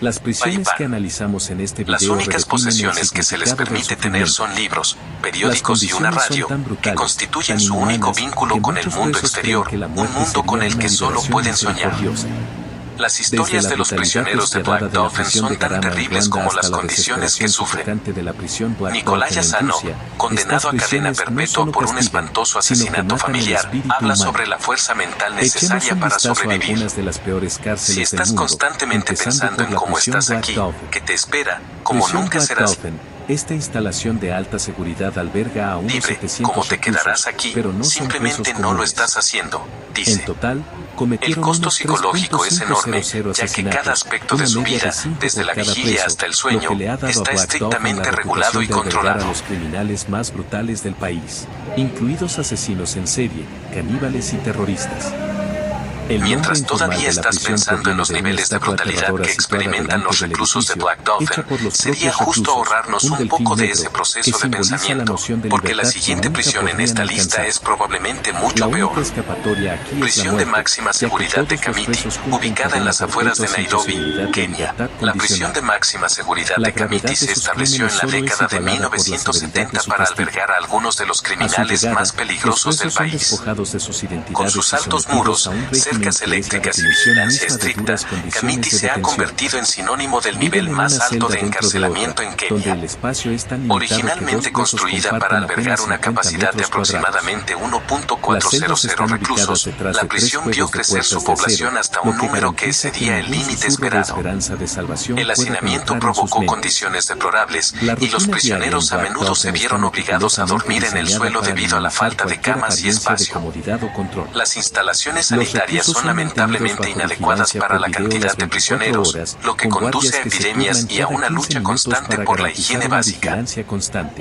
Las prisiones que analizamos en este video Las únicas posesiones que se les permite tener son libros, periódicos y una radio, que constituyen su único vínculo con el mundo exterior, un mundo con el que solo pueden soñar. Las historias de los prisioneros de Black Dolphin son tan terribles como las condiciones que sufren. Nikolai Azanov, condenado a cadena perpetua por un espantoso asesinato familiar, habla sobre la fuerza mental necesaria para sobrevivir. Si estás constantemente pensando en cómo estás aquí, que te espera, como nunca serás esta instalación de alta seguridad alberga a unos libre, 700 como te quedarás aquí, pero no simplemente no lo estás haciendo, dice. En total, el costo psicológico es enorme, ya que cada aspecto de su vida, desde la vigilia hasta el sueño, está estrictamente regulado y controlado. A los criminales más brutales del país, incluidos asesinos en serie, caníbales y terroristas. Mientras todavía estás pensando en los niveles de brutalidad que experimentan los reclusos de Black Dolphin, sería justo ahorrarnos un poco de ese proceso de pensamiento, porque la siguiente prisión en esta lista es probablemente mucho peor. Prisión de máxima seguridad de Kamiti, ubicada en las afueras de Nairobi, Kenia. La prisión de máxima seguridad de Kamiti se estableció en la década de 1970 para albergar a algunos de los criminales más peligrosos del país. Con sus altos muros, cercas eléctricas y vigilancia estricta, Kamiti se ha convertido en sinónimo del nivel más alto de encarcelamiento en Kenia. Originalmente construida para albergar una capacidad de aproximadamente 1.400 reclusos, la prisión vio crecer su población hasta un número que excedía el límite esperado. El hacinamiento provocó condiciones deplorables y los prisioneros a menudo se vieron obligados a dormir en el suelo debido a la falta de camas y espacio. Las instalaciones sanitarias son lamentablemente inadecuadas para la cantidad de prisioneros, lo que conduce a epidemias y a una lucha constante por la higiene básica.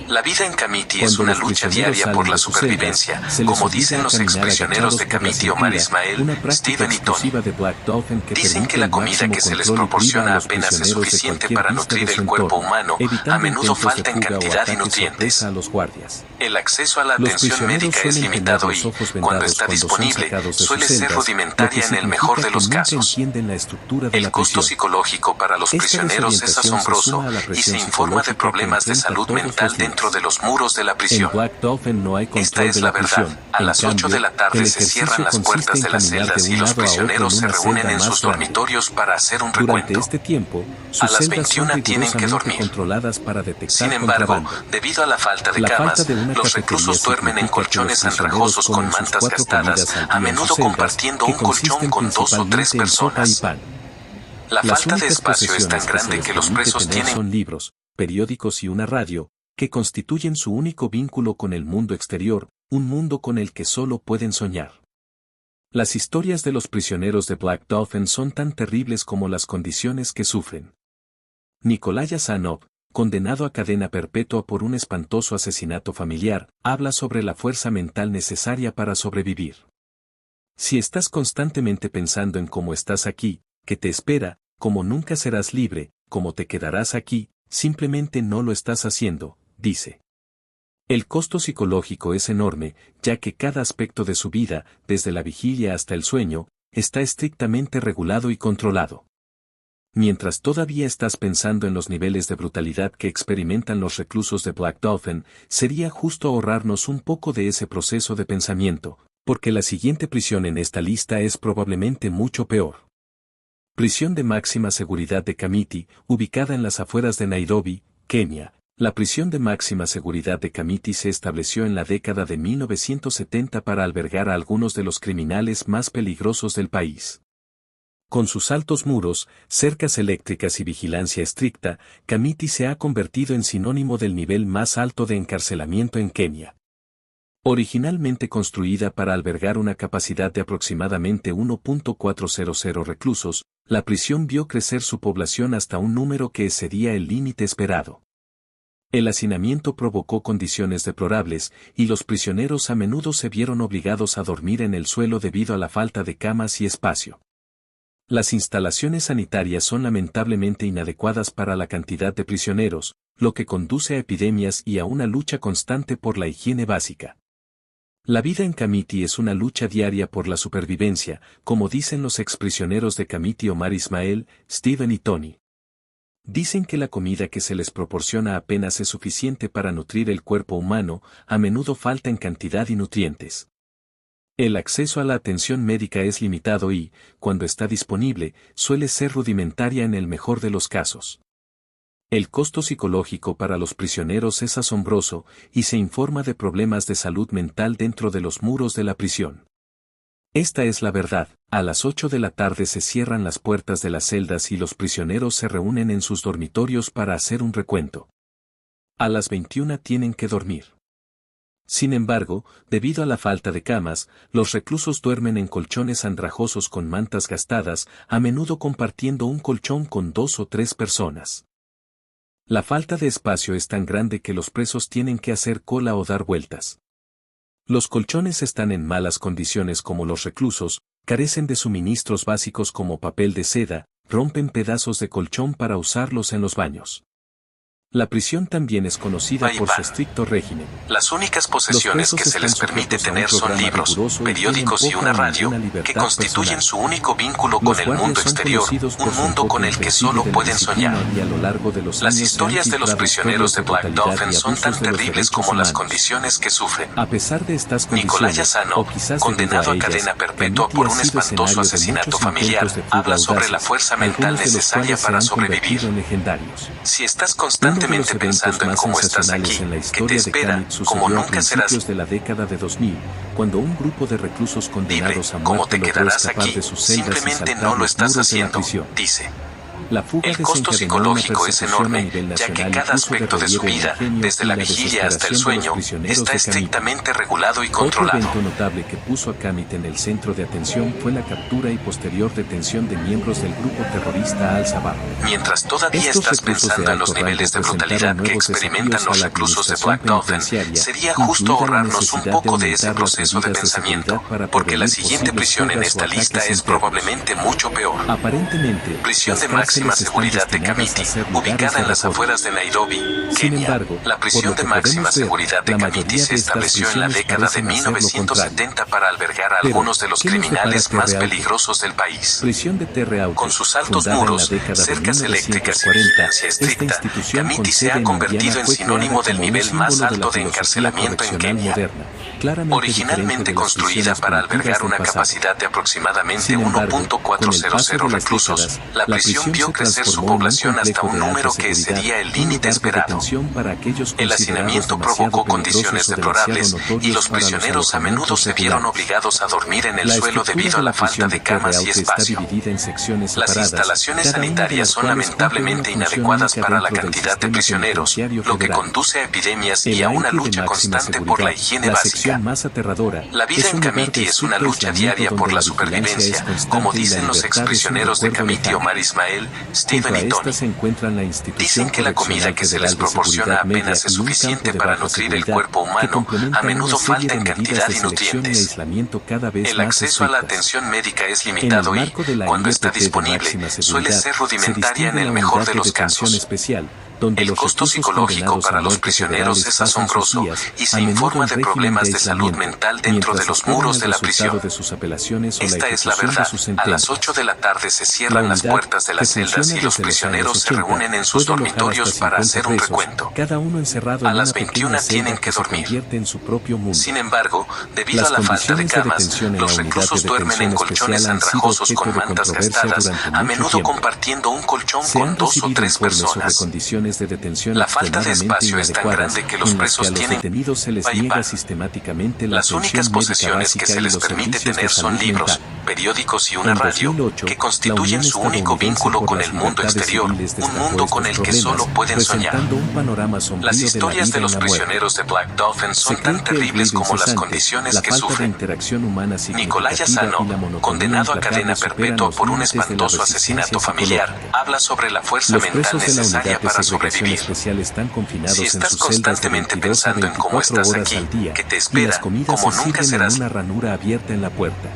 La vida en Kamiti es una lucha diaria por la supervivencia, como dicen los exprisioneros de Kamiti Omar Ismael, Steven y Tony. Dicen que la comida que se les proporciona apenas es suficiente para nutrir el cuerpo humano, a menudo falta en cantidad y nutrientes. El acceso a la atención médica es limitado y, cuando está disponible, suele ser rudimentaria en el mejor de los casos. El costo psicológico para los prisioneros es asombroso y se informa de problemas de salud mental dentro de los muros de la prisión. Esta es la verdad. A las 8 de la tarde se cierran las puertas de las celdas y los prisioneros se reúnen en sus dormitorios para hacer un recuento. A las 21 tienen que dormir. Sin embargo, debido a la falta de camas, los reclusos duermen en colchones andrajosos con mantas gastadas, a menudo compartiendo un colchón con 2 o 3 personas. La falta de espacio es tan grande que los presos tienen son libros, periódicos y una radio, que constituyen su único vínculo con el mundo exterior, un mundo con el que solo pueden soñar. Las historias de los prisioneros de Black Dolphin son tan terribles como las condiciones que sufren. Nikolai Azanov, condenado a cadena perpetua por un espantoso asesinato familiar, habla sobre la fuerza mental necesaria para sobrevivir. Si estás constantemente pensando en cómo estás aquí, que te espera, como nunca serás libre, como te quedarás aquí, simplemente no lo estás haciendo, dice. El costo psicológico es enorme, ya que cada aspecto de su vida, desde la vigilia hasta el sueño, está estrictamente regulado y controlado. Mientras todavía estás pensando en los niveles de brutalidad que experimentan los reclusos de Black Dolphin, sería justo ahorrarnos un poco de ese proceso de pensamiento, porque la siguiente prisión en esta lista es probablemente mucho peor. Prisión de máxima seguridad de Kamiti, ubicada en las afueras de Nairobi, Kenia. La prisión de máxima seguridad de Kamiti se estableció en la década de 1970 para albergar a algunos de los criminales más peligrosos del país. Con sus altos muros, cercas eléctricas y vigilancia estricta, Kamiti se ha convertido en sinónimo del nivel más alto de encarcelamiento en Kenia. Originalmente construida para albergar una capacidad de aproximadamente 1.400 reclusos, la prisión vio crecer su población hasta un número que excedía el límite esperado. El hacinamiento provocó condiciones deplorables, y los prisioneros a menudo se vieron obligados a dormir en el suelo debido a la falta de camas y espacio. Las instalaciones sanitarias son lamentablemente inadecuadas para la cantidad de prisioneros, lo que conduce a epidemias y a una lucha constante por la higiene básica. La vida en Kamiti es una lucha diaria por la supervivencia, como dicen los exprisioneros de Kamiti Omar Ismael, Steven y Tony. Dicen que la comida que se les proporciona apenas es suficiente para nutrir el cuerpo humano, a menudo falta en cantidad y nutrientes. El acceso a la atención médica es limitado y, cuando está disponible, suele ser rudimentaria en el mejor de los casos. El costo psicológico para los prisioneros es asombroso, y se informa de problemas de salud mental dentro de los muros de la prisión. Esta es la verdad. A las 8 de la tarde se cierran las puertas de las celdas y los prisioneros se reúnen en sus dormitorios para hacer un recuento. A las 21 tienen que dormir. Sin embargo, debido a la falta de camas, los reclusos duermen en colchones andrajosos con mantas gastadas, a menudo compartiendo un colchón con 2 o 3 personas. La falta de espacio es tan grande que los presos tienen que hacer cola o dar vueltas. Los colchones están en malas condiciones como los reclusos, carecen de suministros básicos como papel de seda, rompen pedazos de colchón para usarlos en los baños. La prisión también es conocida por su estricto régimen. Las únicas posesiones que se les permite tener son libros, periódicos y una radio, que constituyen su único vínculo con el mundo exterior, un mundo con el que solo pueden soñar. Las historias de los prisioneros de Black Dolphin son tan terribles como las condiciones que sufren. A pesar de estas condiciones, Nicolás Asano, condenado a cadena perpetua por un espantoso asesinato familiar, habla sobre la fuerza mental necesaria para sobrevivir. Si estás constantemente pensando en cómo estás aquí, que te espera, como nunca serás de la década de 2000, cuando un grupo de reclusos condenados a ¿cómo muerte te logró quedarás escapar aquí? de sus celdas y Simplemente saltar no lo los estás muros de la haciendo, prisión. dice. La fuga El costo desencadenó una psicológico es persecución a enorme, nivel ya que nacional, cada incluso de aspecto de su relieve vida, ingenio desde y la la vigilia hasta el desesperación de los sueño, prisioneros está de Kamit. estrictamente regulado y Otro controlado. evento notable que puso a Kamit en el centro de atención fue la captura y posterior detención de miembros del grupo terrorista Al-Shabaab. Mientras todavía Estos estás reclusos pensando de en los alto niveles de rango brutalidad presentaron que nuevos experimentan desafíos los a la reclusos de administración Black Dolphin, penitenciaria, sería justo incluida la ahorrarnos un necesidad poco de aumentar ese las proceso de medidas pensamiento, seguridad para porque la prevenir siguiente posibles prisión en fugas o esta lista ataques es internos. probablemente mucho peor. Aparentemente, Prisión las de máxima cárceles están seguridad de destinadas Kamiti, a ser lugares ubicada en de las reposo. afueras de Nairobi, Sin Kenia. embargo, La por prisión lo de que máxima podemos ver, seguridad de la Kamiti mayoría se de estas estableció en la prisiones década de parecen hacer lo 1970 para albergar a Pero, algunos de los ¿qué nos depara criminales más Terre Haute? peligrosos del país. Prisión de Terre Haute, Con sus altos fundada muros, en la década de cercas eléctricas y 1940, vigilancia esta estricta, institución Kamiti con se sede ha en convertido Indiana en fue sinónimo creada del como un nivel más símbolo de la alto de filosofía encarcelamiento en correccional Kenia. moderna, claramente Originalmente diferente de las construida prisiones para albergar primitivas una del pasado. capacidad de aproximadamente Sin embargo, con el paso 1.400 de las reclusos, décadas, la prisión prisión vio se crecer su transformó en un población hasta complejo un de alta número que seguridad, sería el un límite lugar de esperado. detención para aquellos El considerados hacinamiento demasiado provocó peligrosos condiciones o deplorables, demasiado y notorios los para prisioneros a menudo alojamientos se vieron regulares. obligados a dormir en el La suelo estructura debido a de la la falta prisión de de Terre camas y Haute está espacio. dividida en secciones Las separadas, instalaciones cada una de sanitarias las son cuales cumple lamentablemente una función inadecuadas única para la dentro del cantidad de sistema prisioneros, penitenciario lo que federal. conduce a epidemias El y a una AIT de lucha máxima constante por la seguridad, higiene la básica. sección más aterradora, La vida es en un lugar de Kamiti es una estricto lucha aislamiento diaria por donde la la vigilancia es supervivencia, constante como y la dicen los libertad es un exprisioneros de recuerdo Kamiti lejano. Omar Ismael, Junto Steven a y esta Tony. se encuentran la institución Dicen que la comida correccional que se federal les de proporciona seguridad media apenas es y un suficiente campo de para baja nutrir el seguridad cuerpo que humano, a complementan menudo una serie falta de en medidas cantidad de y selección y nutrientes. aislamiento cada vez El más acceso a la estrictas. atención médica es En el limitado y, marco de la cuando está IEPP de disponible, máxima suele seguridad, ser se rudimentaria en distingue el la mejor unidad de de los detención casos. especial, donde El los costo reclusos psicológico condenados a para los muerte prisioneros federales es pasan sus asombroso, días, y a se menudo informa en de régimen problemas de de salud aislamiento, mental dentro mientras de los esperan muros el de la resultado prisión. de sus apelaciones o la Esta es la ejecución de verdad. sus A las sentencias. 8 de la tarde se La cierran las unidad, puertas de que las celdas funciona y los desde los años prisioneros se 80, reúnen en sus puede alojar dormitorios hasta para 50 hacer un presos, recuento. cada uno encerrado A en las una 21 pequeña celda tienen que que se dormir. convierte en su propio mundo. Sin embargo, debido Las a la falta de condiciones de camas, detención en los la unidad reclusos de duermen en detención colchones especial han sido andrajosos objeto con de mantas controversia gastadas, durante a mucho menudo tiempo. compartiendo un colchón Se con han 2 o recibido 3 informes sobre personas. condiciones de detención La falta de extremadamente espacio es tan inadecuadas, grande que los en las que presos a los tienen detenidos se les va y niega van. sistemáticamente la Las únicas atención médica posesiones que básica se y les los permite servicios de tener son salud libros, mental. periódicos y una En radio, 2008, que la constituyen Unión su único Estadounidense vínculo por con las el mundo Libertades exterior, Civiles un destacó mundo con estos el que solo problemas, pueden soñar. presentando un panorama sombrío Las de la historias vida de en los la muerte. prisioneros de Black Dolphin Se son cree tan que el terribles ruido como las incesante, condiciones la que falta de sufren. interacción humana Nicolás significativa Asano, y la monotonía condenado a implacable cadena superan perpetua los por un límites de la espantoso resistencia asesinato familiar, psicológica. habla sobre la fuerza Los mental presos de la necesaria unidad de para segregación sobrevivir. especial están confinados Si en estás sus celdas de constantemente 22 a pensando en cómo 24 estás horas aquí, al día, que te y espera, las comidas como se nunca sirven serás en una ranura abierta en la puerta.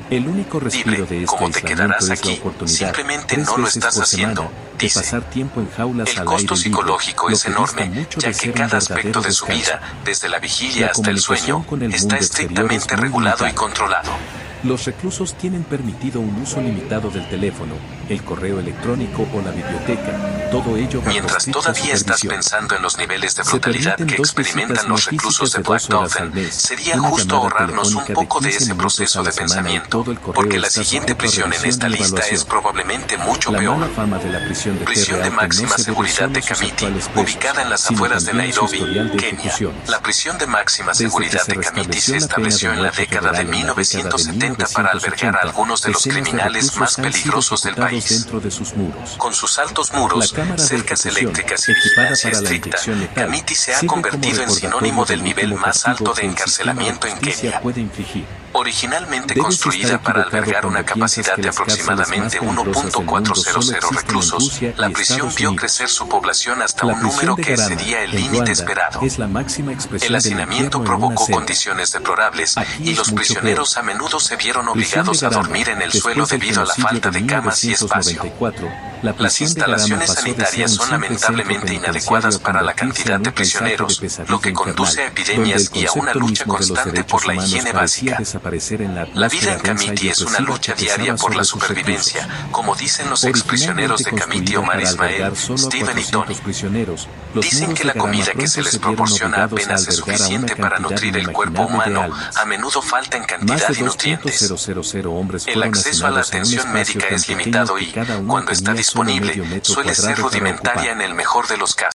El único respiro libre, de este como te aislamiento quedarás es la aquí, oportunidad, simplemente 3 no lo veces estás por haciendo, semana, de dice. pasar tiempo en jaulas El al costo aire libre, psicológico lo es que enorme, dista mucho ya de que ser un cada aspecto verdadero de su descanso. vida, desde la vigilia La hasta el comunicación sueño, con el está mundo exterior es estrictamente muy regulado y limitada. controlado. Los reclusos tienen permitido un uso limitado del teléfono, el correo electrónico o la biblioteca, todo ello bajo Mientras estricta todavía estás supervisión. pensando en los niveles de Se brutalidad permiten que 2 experimentan visitas los no reclusos físicas de de Black 2 horas al Dolphin, mes, sería una justo llamada ahorrarnos un telefónica de poco de 15 ese minutos proceso a de la semana y pensamiento, todo el correo porque la está siguiente sujeto a prisión en revisión esta y lista es evaluación. probablemente mucho La mala peor. fama de la prisión de Prisión de Terre Haute máxima no se debe seguridad solo de a sus Kamiti, actuales presos, ubicada en las sino afueras de también a su Nairobi, historial de Kenia. ejecuciones. La prisión de máxima Desde que seguridad se de Kamiti restableció se la pena estableció de en la muerte década de federal en la década de 1970 para albergar a 1980, algunos de los decenas de criminales más reclusos han sido peligrosos del ejecutados país. dentro de sus muros. Con sus altos La muros, cámara de cercas ejecución, eléctricas y equipada vigilancia para la estricta, inyección letal, Kamiti se ha sirve como convertido en recordatorio sinónimo del del nivel último más castigo alto de que el sistema de encarcelamiento en justicia Kenia. puede infligir. Originalmente Debes construida estar para equivocado albergar una cuando piensas capacidad que de las cárceles más aproximadamente peligrosas del mundo solo 1.400 existen en reclusos, Rusia y la prisión Estados vio Unidos. crecer su población hasta La un prisión número de que Garama, excedía el en límite Ruanda, esperado. es la máxima expresión El del hacinamiento infierno en una provocó celda. condiciones deplorables Aquí y es los mucho prisioneros peor. a menudo se vieron Prisión de obligados a Garama, dormir en el después suelo del debido a la genocidio falta de camas y espacio. 1994, la Las prisión de Garama instalaciones pasó de ser sanitarias un son simple centro lamentablemente inadecuadas penitenciario a para la convertirse cantidad en de un paisaje de prisioneros, pesadilla lo que conduce a infernal, epidemias donde y el a una concepto lucha mismo de los constante derechos por la humanos higiene parecía básica. desaparecer en la La vida en atmósfera densa Kamiti y es una opresiva lucha que diaria pesaba por la sobre sus reclusos. supervivencia, como dicen los exprisioneros de Kamiti Originalmente Omar construida para Ismael, albergar solo a Steven y 400 Tony. prisioneros, los Dicen muros que de la Garama comida que pronto se les se vieron proporciona obligados a apenas es albergar a una suficiente para cantidad nutrir el cuerpo inimaginable de humano, almas. a menudo falta en Más cantidad de y nutrientes. 2.000 hombres El fueron acceso a la hacinados en un atención espacio médica tan es pequeño limitado que y, cada uno cuando está tenía solo disponible, medio metro suele ser cuadrado para rudimentaria ocupar. en el mejor de los casos.